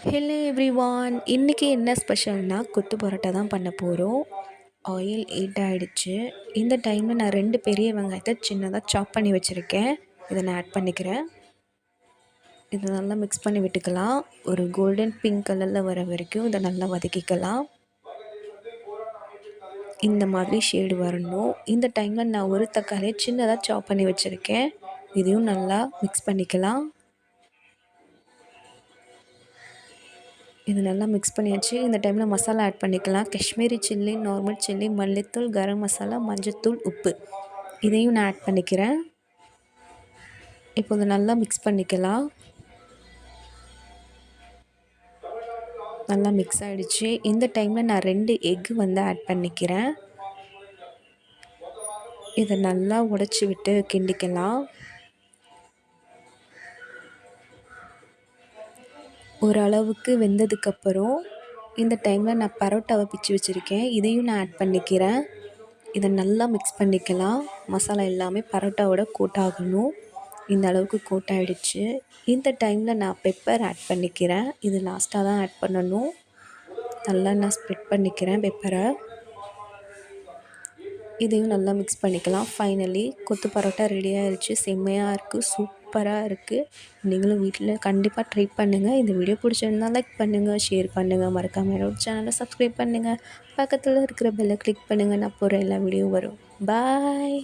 Hello everyone, இன்றைக்கி என்ன ஸ்பெஷல்னால் கொத்து பரோட்டா தான் பண்ண போகிறோம். ஆயில் ஹீட் ஆகிடுச்சு. இந்த டைமில் நான் 2 பெரிய வெங்காயத்தை சின்னதாக சாப் பண்ணி வச்சுருக்கேன். இதை நான் ஆட் பண்ணிக்கிறேன். இதை நல்லா மிக்ஸ் பண்ணி விட்டுக்கலாம். ஒரு கோல்டன் பிங்க் கலரில் வர வரைக்கும் இதை நல்லா வதக்கிக்கலாம். இந்த மாதிரி ஷேடு வரணும். இந்த டைமில் நான் ஒரு தக்காளியை சின்னதாக சாப் பண்ணி வச்சுருக்கேன். இதையும் நல்லா மிக்ஸ் பண்ணிக்கலாம். இது நல்லா மிக்ஸ் பண்ணியாச்சு. இந்த டைமில் மசாலா ஆட் பண்ணிக்கலாம். காஷ்மீரி சில்லி, நார்மல் சில்லி, மல்லித்தூள், கரம் மசாலா, மஞ்சத்தூள், உப்பு இதையும் நான் ஆட் பண்ணிக்கிறேன். இப்போ இதை நல்லா மிக்ஸ் பண்ணிக்கலாம். நல்லா மிக்ஸ் ஆகிடுச்சு. இந்த டைமில் நான் 2 எக்கு ஆட் பண்ணிக்கிறேன். இதை நல்லா உடைச்சி விட்டு கிண்டிக்கலாம். ஓரளவுக்கு வெந்ததுக்கப்புறம் இந்த டைமில் நான் பரோட்டாவை பிச்சு வச்சுருக்கேன். இதையும் நான் ஆட் பண்ணிக்கிறேன். இதை நல்லா மிக்ஸ் பண்ணிக்கலாம். மசாலா எல்லாமே பரோட்டாவோட கோட் ஆகணும். இந்த அளவுக்கு கோட் ஆகிடுச்சு. இந்த டைமில் நான் பெப்பர் ஆட் பண்ணிக்கிறேன். இது லாஸ்ட்டாக தான் ஆட் பண்ணணும். நல்லா நான் ஸ்ப்ரெட் பண்ணிக்கிறேன் பெப்பரை. இதையும் நல்லா மிக்ஸ் பண்ணிக்கலாம். ஃபைனலி கொத்து பரோட்டா ரெடி ஆகிடுச்சு. செம்மையாக இருக்குது, சூப்பராக இருக்குது. நீங்களும் வீட்டில் கண்டிப்பாக ட்ரை பண்ணுங்கள். இந்த வீடியோ பிடிச்சிருந்தால் லைக் பண்ணுங்கள், ஷேர் பண்ணுங்கள், மறக்காமல் என்னோட சேனலை சப்ஸ்கிரைப் பண்ணுங்கள். பக்கத்தில் இருக்கிற பெல்லை கிளிக் பண்ணுங்கள். நான் போகிற எல்லா வீடியோ வரும். பாய்.